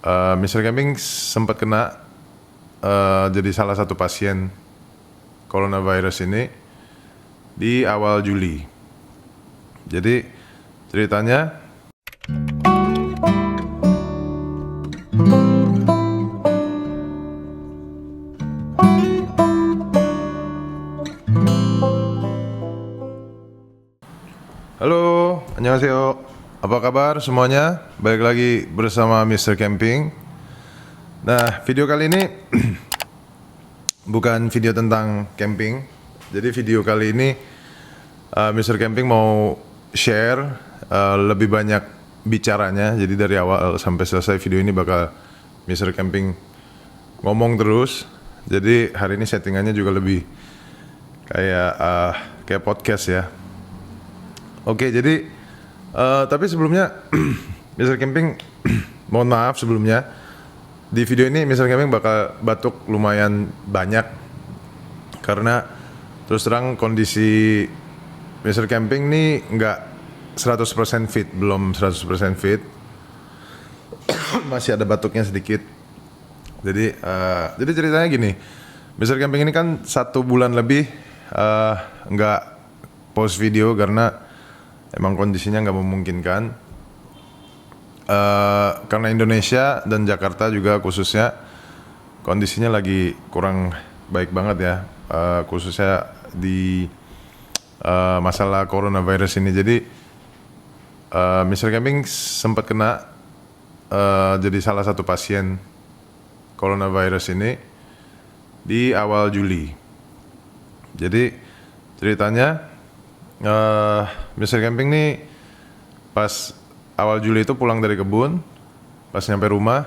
Mr. Camping sempat kena jadi salah satu pasien coronavirus ini di awal Juli. Jadi ceritanya halo, annyeonghaseyo. Apa kabar semuanya? Balik lagi bersama Mr. Camping. Nah, video kali ini bukan video tentang camping. Jadi video kali ini Mr. Camping mau share lebih banyak bicaranya. Jadi dari awal sampai selesai video ini bakal Mr. Camping ngomong terus. Jadi hari ini settingannya juga lebih kayak podcast ya. Oke, jadi tapi sebelumnya Mr. Camping mohon maaf sebelumnya. Di video ini Mr. Camping bakal batuk lumayan banyak karena terus terang kondisi Mr. Camping nih nggak 100% fit, belum 100% fit. Masih ada batuknya sedikit. Jadi ceritanya gini, Mr. Camping ini kan 1 bulan lebih nggak post video karena emang kondisinya nggak memungkinkan. Karena Indonesia dan Jakarta juga khususnya kondisinya lagi kurang baik banget ya, khususnya di masalah coronavirus ini. Jadi Mr. Camping sempat kena jadi salah satu pasien coronavirus ini di awal Juli. Jadi ceritanya Mr. Camping nih pas awal Juli itu pulang dari kebun, pas nyampe rumah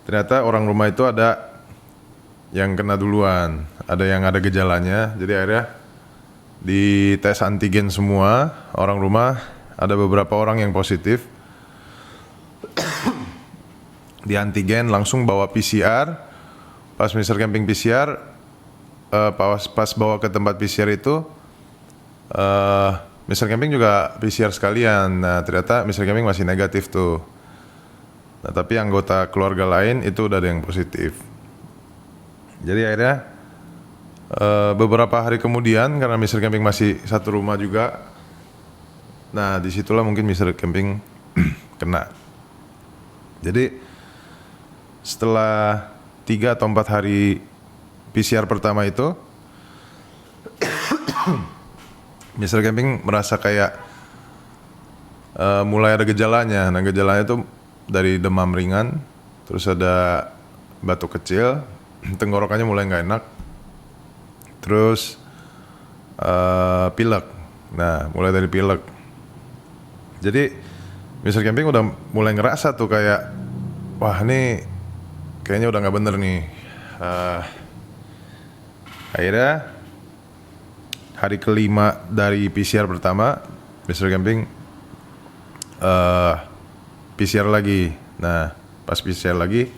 ternyata orang rumah itu ada yang kena duluan, ada yang ada gejalanya. Jadi akhirnya di tes antigen semua orang rumah, ada beberapa orang yang positif. Di antigen langsung bawa PCR. Pas Mr. Camping PCR, pas bawa ke tempat PCR itu Mr. Camping juga PCR sekalian. Nah ternyata Mr. Camping masih negatif tuh. Nah tapi anggota keluarga lain itu udah ada yang positif. Jadi akhirnya beberapa hari kemudian karena Mr. Camping masih satu rumah juga, nah disitulah mungkin Mr. Camping kena. Jadi setelah 3 atau 4 hari PCR pertama itu Mr. Camping merasa kayak mulai ada gejalanya. Nah gejalanya itu dari demam ringan, terus ada batuk kecil, tenggorokannya mulai nggak enak, terus pilek. Nah mulai dari pilek. Jadi Mr. Camping udah mulai ngerasa tuh kayak, wah ini kayaknya udah nggak bener nih. Akhirnya hari kelima dari PCR pertama, Mr. Camping PCR lagi. Nah, pas PCR lagi,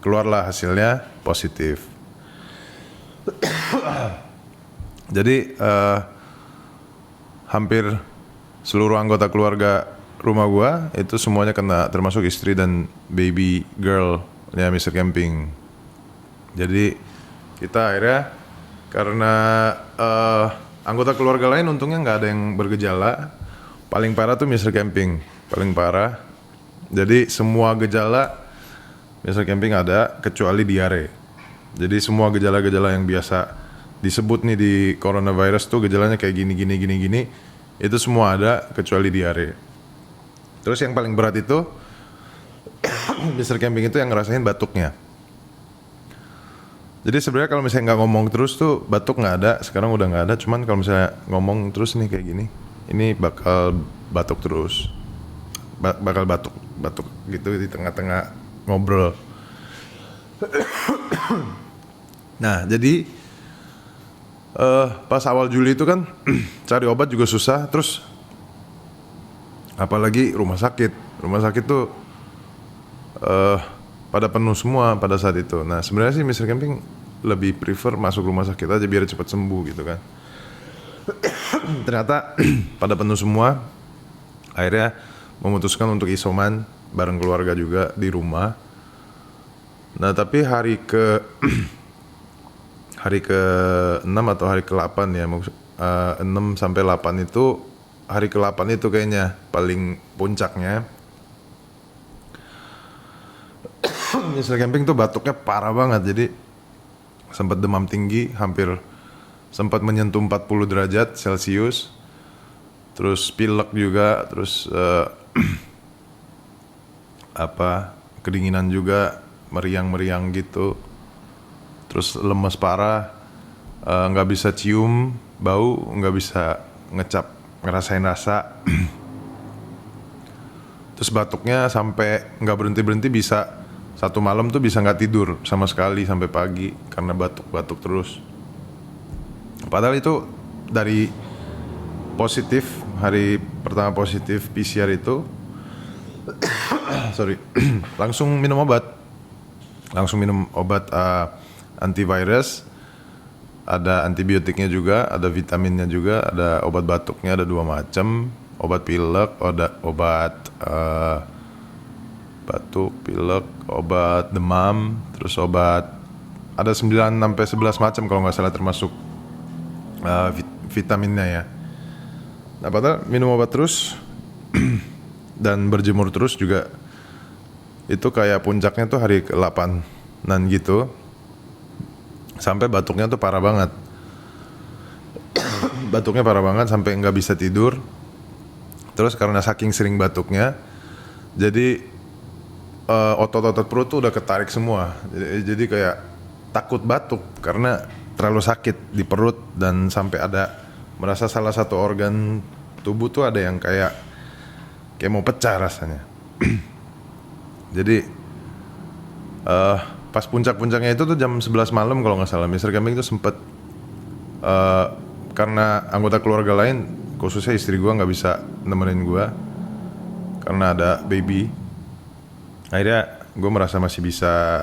keluarlah hasilnya positif. Jadi hampir seluruh anggota keluarga rumah gua itu semuanya kena, termasuk istri dan baby girl-nya Mr. Camping. Jadi kita akhirnya karena anggota keluarga lain untungnya nggak ada yang bergejala. Paling parah tuh Mr. Camping, paling parah. Jadi semua gejala Mr. Camping ada kecuali diare. Jadi semua gejala-gejala yang biasa disebut nih di coronavirus tuh gejalanya kayak gini. Itu semua ada kecuali diare. Terus yang paling berat itu Mr. Camping itu yang ngerasain batuknya. Jadi sebenarnya kalau misalnya nggak ngomong terus tuh batuk nggak ada, sekarang udah nggak ada. Cuman kalau misalnya ngomong terus nih kayak gini, ini bakal batuk terus, bakal batuk gitu di tengah-tengah ngobrol. Nah jadi pas awal Juli itu kan cari obat juga susah, terus apalagi rumah sakit tuh pada penuh semua pada saat itu. Nah sebenarnya sih Mr. Camping lebih prefer masuk rumah sakit aja biar cepat sembuh gitu kan. Ternyata pada penuh semua, akhirnya memutuskan untuk isoman bareng keluarga juga di rumah. Nah tapi hari ke 6 atau hari ke 8 ya, 6 sampai 8 itu, hari ke 8 itu kayaknya paling puncaknya. Misalnya camping tuh batuknya parah banget, jadi sempat demam tinggi, hampir sempat menyentuh 40 derajat Celcius. Terus pilek juga, terus kedinginan juga, meriang-meriang gitu. Terus lemes parah, nggak bisa cium bau, nggak bisa ngerasain rasa. Terus batuknya sampai nggak berhenti bisa, satu malam tuh bisa nggak tidur sama sekali sampai pagi karena batuk-batuk terus. Padahal itu dari positif, hari pertama positif PCR itu langsung minum obat antivirus, ada antibiotiknya juga, ada vitaminnya juga, ada obat batuknya ada 2 macam, obat pilek, obat batuk, pilek, obat demam, terus obat ada 9 sampai 11 macam kalau nggak salah, termasuk vitaminnya ya. Nah padahal minum obat terus dan berjemur terus juga, itu kayak puncaknya tuh hari ke-8-an gitu. Sampai batuknya tuh parah banget. Batuknya parah banget sampai nggak bisa tidur. Terus karena saking sering batuknya, jadi otot-otot perut tuh udah ketarik semua. Jadi kayak takut batuk karena terlalu sakit di perut, dan sampai ada merasa salah satu organ tubuh tuh ada yang kayak mau pecah rasanya. Jadi pas puncak-puncaknya itu tuh jam 11 malam kalau nggak salah, Mr. Camping tuh sempet karena anggota keluarga lain, khususnya istri gue nggak bisa nemenin gue karena ada baby. Akhirnya gue merasa masih bisa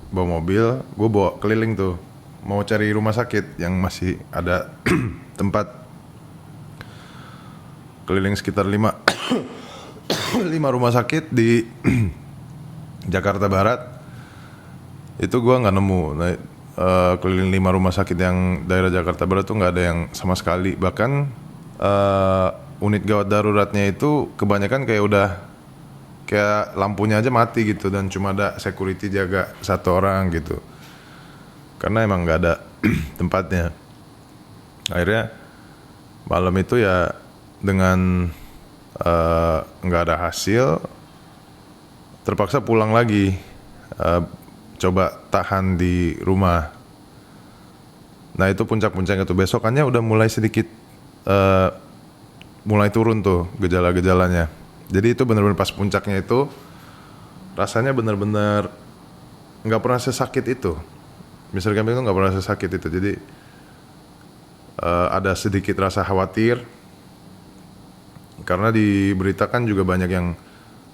bawa mobil, gue bawa keliling tuh, mau cari rumah sakit yang masih ada tempat, keliling sekitar 5 rumah sakit di Jakarta Barat. Itu gue nggak nemu. Nah, keliling 5 rumah sakit yang daerah Jakarta Barat tuh nggak ada yang sama sekali. Bahkan unit gawat daruratnya itu kebanyakan kayak lampunya aja mati gitu, dan cuma ada security jaga 1 orang gitu, karena emang nggak ada tempatnya. Akhirnya malam itu ya dengan nggak ada hasil, terpaksa pulang lagi, coba tahan di rumah. Nah itu puncak-puncaknya tuh. Besokannya udah mulai sedikit mulai turun tuh gejala-gejalanya. Jadi itu benar-benar pas puncaknya itu, rasanya benar-benar nggak pernah sesakit itu. Mr. Camping itu nggak pernah sesakit itu. Jadi ada sedikit rasa khawatir karena diberitakan juga banyak yang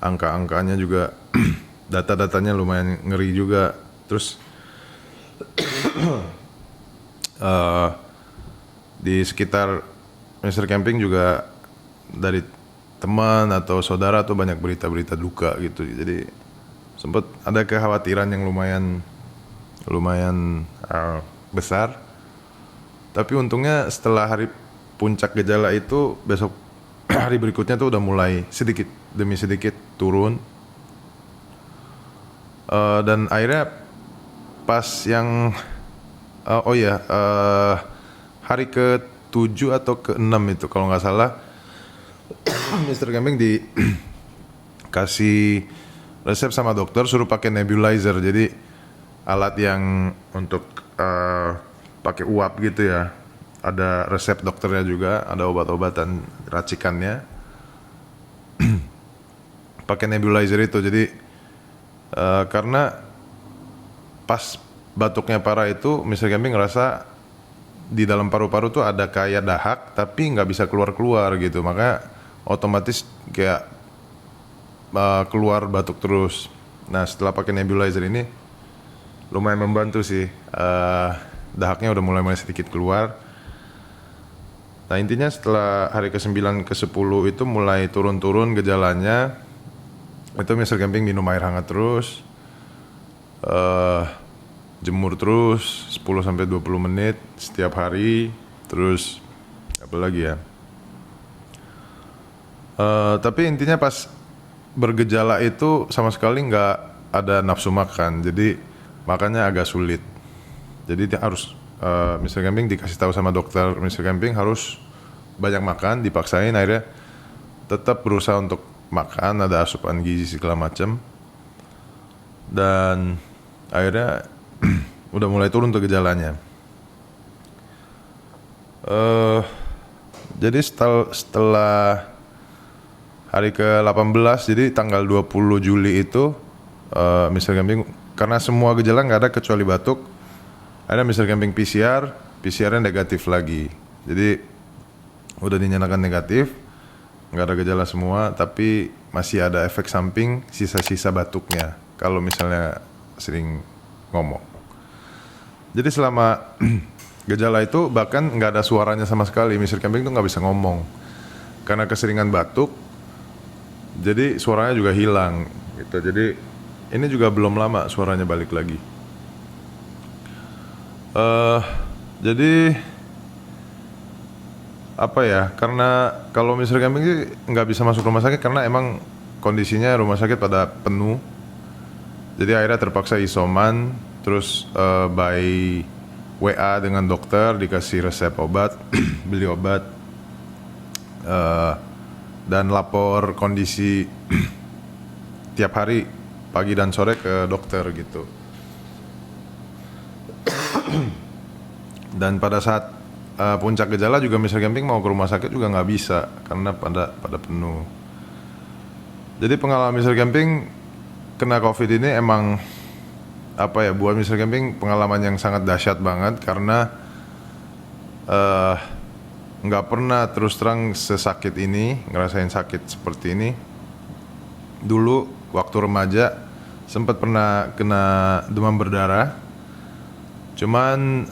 angka-angkanya juga data-datanya lumayan ngeri juga. Terus di sekitar Mr. Camping juga dari teman atau saudara tuh banyak berita-berita duka gitu. Jadi sempat ada kekhawatiran yang lumayan besar. Tapi untungnya setelah hari puncak gejala itu, besok hari berikutnya tuh udah mulai sedikit demi sedikit turun. Dan akhirnya pas yang hari ke-7 atau ke-6 itu kalau nggak salah, Mr. Camping dikasih resep sama dokter suruh pakai nebulizer. Jadi alat yang untuk pakai uap gitu ya. Ada resep dokternya juga, ada obat-obatan racikannya. Pakai nebulizer itu. Jadi karena pas batuknya parah itu, Mr. Camping ngerasa di dalam paru-paru tuh ada kayak dahak tapi nggak bisa keluar-keluar gitu. Makanya otomatis kayak keluar batuk terus. Nah setelah pakai nebulizer ini lumayan membantu sih. Dahaknya udah mulai sedikit keluar. Nah intinya setelah hari ke-9 ke-10 itu mulai turun-turun gejalanya. Itu Mr. Camping minum air hangat terus, jemur terus 10-20 menit setiap hari. Terus apa lagi ya? Tapi intinya pas bergejala itu sama sekali nggak ada nafsu makan, jadi makannya agak sulit. Jadi dia harus Mr. Camping dikasih tahu sama dokter, Mr. Camping harus banyak makan, dipaksain, akhirnya tetap berusaha untuk makan, ada asupan gizi segala macam, dan akhirnya udah mulai turun tuh gejalanya. Jadi setelah hari ke-18, jadi tanggal 20 Juli itu Mr. Camping, karena semua gejala nggak ada kecuali batuk, ada Mr. Camping PCR-nya negatif lagi. Jadi udah dinyatakan negatif, nggak ada gejala semua, tapi masih ada efek samping sisa-sisa batuknya kalau misalnya sering ngomong. Jadi selama gejala itu bahkan nggak ada suaranya sama sekali, Mr. Camping tuh nggak bisa ngomong karena keseringan batuk. Jadi suaranya juga hilang gitu. Jadi ini juga belum lama suaranya balik lagi. Jadi apa ya? Karena kalau Mr. Camping sih nggak bisa masuk rumah sakit karena emang kondisinya rumah sakit pada penuh. Jadi akhirnya terpaksa isoman. Terus by WA dengan dokter, dikasih resep obat, beli obat. Dan lapor kondisi tiap hari pagi dan sore ke dokter gitu. Dan pada saat puncak gejala juga Mr. Camping mau ke rumah sakit juga nggak bisa karena pada penuh. Jadi pengalaman Mr. Camping kena COVID ini emang apa ya, buat Mr. Camping pengalaman yang sangat dahsyat banget karena nggak pernah terus terang sesakit ini, ngerasain sakit seperti ini. Dulu waktu remaja sempat pernah kena demam berdarah, cuman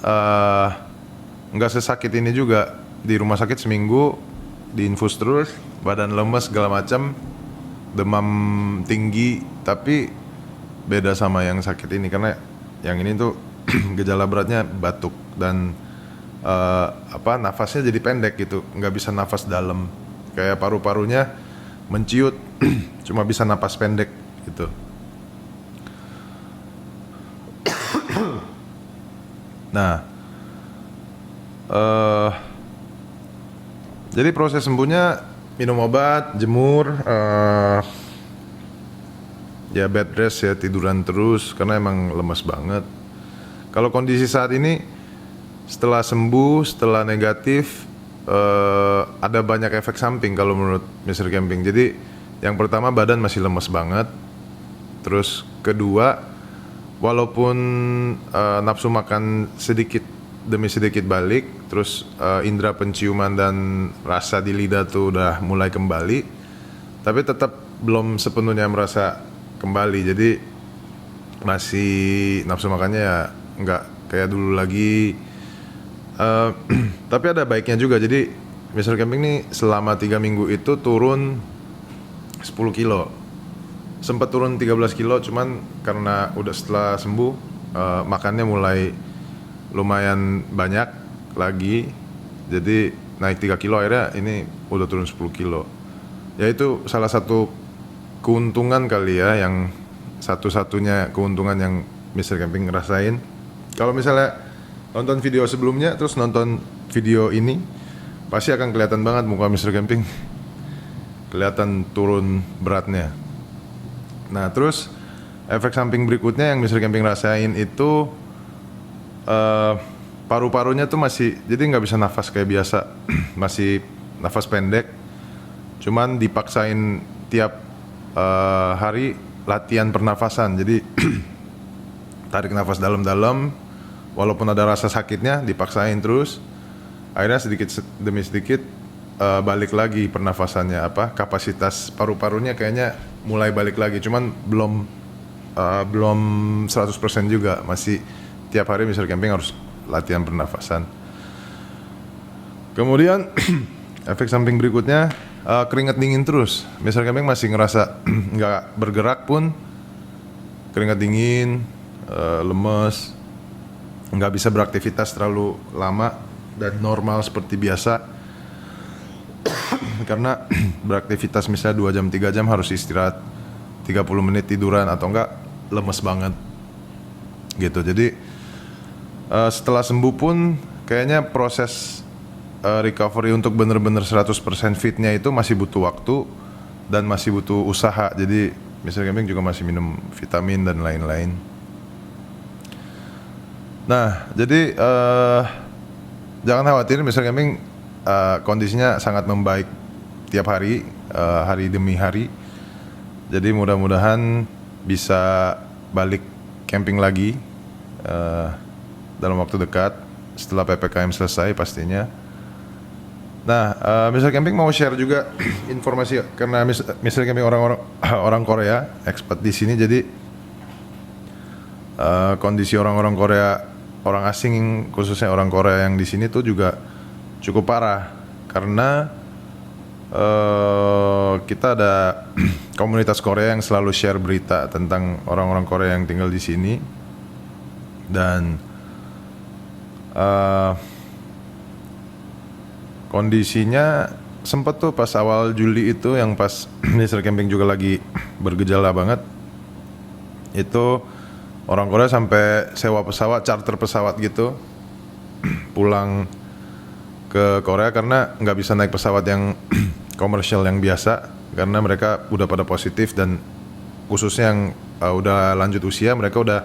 nggak sesakit ini juga. Di rumah sakit seminggu, diinfus terus, badan lemes segala macam, demam tinggi, tapi beda sama yang sakit ini karena yang ini tuh gejala beratnya batuk dan nafasnya jadi pendek gitu, nggak bisa nafas dalam, kayak paru-parunya menciut, cuma bisa napas pendek gitu. Nah, jadi proses sembuhnya minum obat, jemur, ya bed rest ya, tiduran terus karena emang lemas banget. Kalau kondisi saat ini setelah sembuh, setelah negatif, ada banyak efek samping kalau menurut Mr. Camping. Jadi yang pertama badan masih lemes banget. Terus kedua, walaupun nafsu makan sedikit demi sedikit balik, terus indera penciuman dan rasa di lidah tuh udah mulai kembali, tapi tetap belum sepenuhnya merasa kembali. Jadi masih nafsu makannya ya nggak kayak dulu lagi. Tapi ada baiknya juga. Jadi Mr. Camping nih selama 3 minggu itu turun 10 kilo. Sempat turun 13 kilo, cuman karena udah setelah sembuh makannya mulai lumayan banyak lagi. Jadi naik 3 kilo, akhirnya ini udah turun 10 kilo. Ya itu salah satu keuntungan kali ya, yang satu-satunya keuntungan yang Mr. Camping ngerasain. Kalau misalnya nonton video sebelumnya terus nonton video ini, pasti akan kelihatan banget muka Mr. Camping, kelihatan turun beratnya. Nah terus efek samping berikutnya yang Mr. Camping rasain itu paru-parunya tuh masih, jadi nggak bisa nafas kayak biasa, masih nafas pendek. Cuman dipaksain tiap hari latihan pernafasan, jadi tarik nafas dalam-dalam, walaupun ada rasa sakitnya dipaksain terus. Akhirnya sedikit demi sedikit balik lagi pernafasannya, kapasitas paru-parunya kayaknya mulai balik lagi. Cuman belum 100% juga, masih tiap hari Mr. Camping harus latihan pernafasan. Kemudian efek samping berikutnya keringat dingin terus. Mr. Camping masih ngerasa nggak bergerak pun keringat dingin, lemes, nggak bisa beraktivitas terlalu lama dan normal seperti biasa. Karena beraktivitas misalnya 2 jam 3 jam harus istirahat 30 menit tiduran atau enggak lemes banget gitu. Jadi setelah sembuh pun kayaknya proses recovery untuk bener-bener 100% fitnya itu masih butuh waktu dan masih butuh usaha. Jadi Mr. Camping juga masih minum vitamin dan lain-lain. Nah, jadi jangan khawatir, Mr. Camping kondisinya sangat membaik tiap hari, hari demi hari. Jadi mudah-mudahan bisa balik camping lagi dalam waktu dekat setelah PPKM selesai pastinya. Nah, Mr. Camping mau share juga informasi karena Mr. Camping orang Korea, expat di sini, jadi kondisi orang-orang Korea, orang asing khususnya orang Korea yang di sini tuh juga cukup parah karena kita ada komunitas Korea yang selalu share berita tentang orang-orang Korea yang tinggal di sini dan kondisinya sempat tuh pas awal Juli itu yang pas Mr. Camping juga lagi bergejala banget, itu orang Korea sampai sewa pesawat, charter pesawat gitu pulang ke Korea karena nggak bisa naik pesawat yang komersial yang biasa karena mereka udah pada positif dan khususnya yang udah lanjut usia mereka udah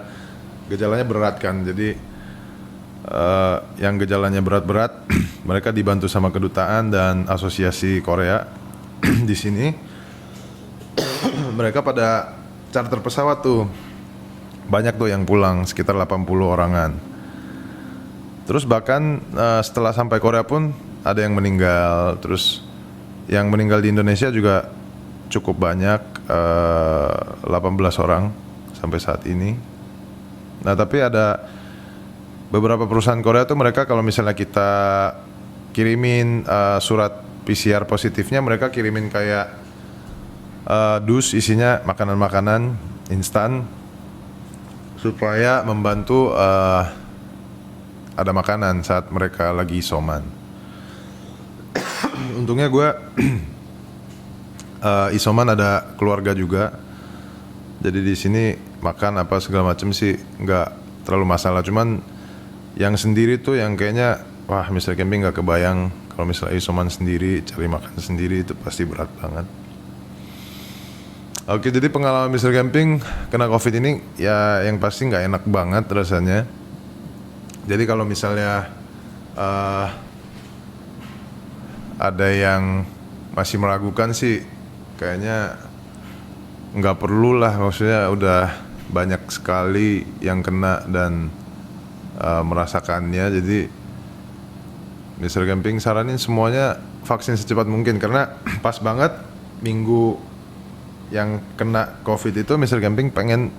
gejalanya berat kan. Jadi yang gejalanya berat-berat mereka dibantu sama kedutaan dan asosiasi Korea di sini. Mereka pada charter pesawat tuh banyak tuh yang pulang sekitar 80 orangan. Terus bahkan setelah sampai Korea pun ada yang meninggal. Terus yang meninggal di Indonesia juga cukup banyak, 18 orang sampai saat ini. Nah tapi ada beberapa perusahaan Korea tuh mereka kalau misalnya kita kirimin surat PCR positifnya, mereka kirimin kayak dus isinya makanan-makanan instan supaya membantu ada makanan saat mereka lagi isoman. Untungnya gue isoman ada keluarga juga, jadi di sini makan apa segala macam sih nggak terlalu masalah. Cuman yang sendiri tuh yang kayaknya wah Mr. Camping nggak kebayang kalau misalnya isoman sendiri cari makan sendiri itu pasti berat banget. Oke, jadi pengalaman Mr. Camping kena COVID ini ya yang pasti nggak enak banget rasanya. Jadi kalau misalnya ada yang masih meragukan sih, kayaknya nggak perlu lah. Maksudnya udah banyak sekali yang kena dan merasakannya. Jadi Mr. Camping saranin semuanya vaksin secepat mungkin karena pas banget minggu yang kena COVID itu Mr. Camping pengen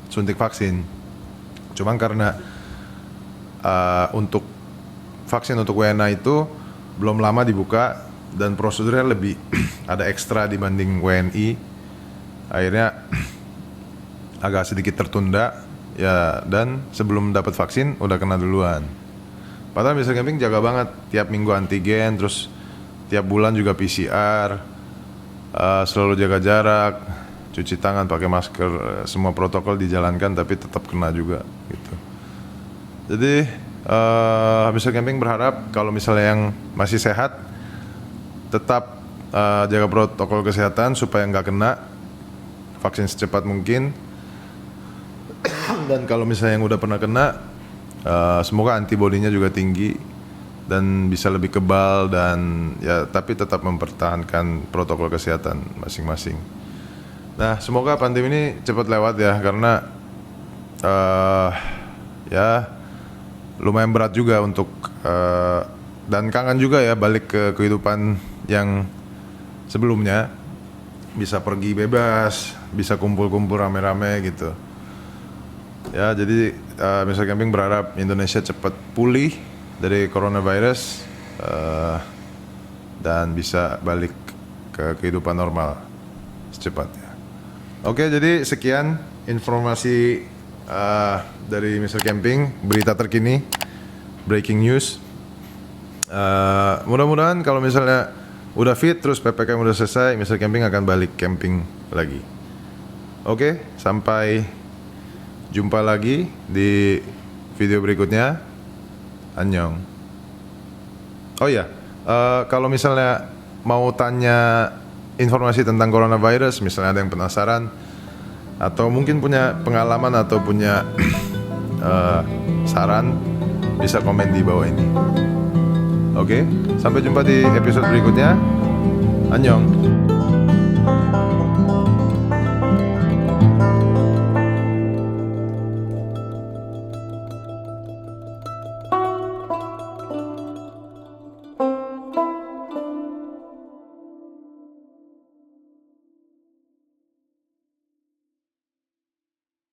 suntik vaksin. Cuman karena untuk vaksin untuk WNA itu belum lama dibuka dan prosedurnya lebih ada ekstra dibanding WNI, akhirnya agak sedikit tertunda ya, dan sebelum dapat vaksin udah kena duluan. Padahal Mr. Camping jaga banget, tiap minggu antigen, terus tiap bulan juga PCR, selalu jaga jarak, cuci tangan, pakai masker, semua protokol dijalankan, tapi tetap kena juga gitu. Jadi Mr. Camping berharap kalau misalnya yang masih sehat tetap jaga protokol kesehatan supaya nggak kena, vaksin secepat mungkin. Dan kalau misalnya yang udah pernah kena, semoga antibodinya juga tinggi dan bisa lebih kebal dan ya tapi tetap mempertahankan protokol kesehatan masing-masing. Nah, semoga pandemi ini cepat lewat ya, karena ya lumayan berat juga untuk dan kangen juga ya balik ke kehidupan yang sebelumnya, bisa pergi bebas, bisa kumpul-kumpul rame-rame gitu. Ya, jadi Mr. Camping berharap Indonesia cepat pulih dari coronavirus dan bisa balik ke kehidupan normal secepatnya. Oke, jadi sekian informasi dari Mr. Camping, berita terkini, breaking news. Mudah-mudahan kalau misalnya udah fit terus PPKM udah selesai, Mr. Camping akan balik camping lagi. Oke, sampai jumpa lagi di video berikutnya. Annyeong. Oh ya, kalau misalnya mau tanya informasi tentang coronavirus, misalnya ada yang penasaran atau mungkin punya pengalaman atau punya saran, bisa komen di bawah ini. Oke, sampai jumpa di episode berikutnya. Annyeong.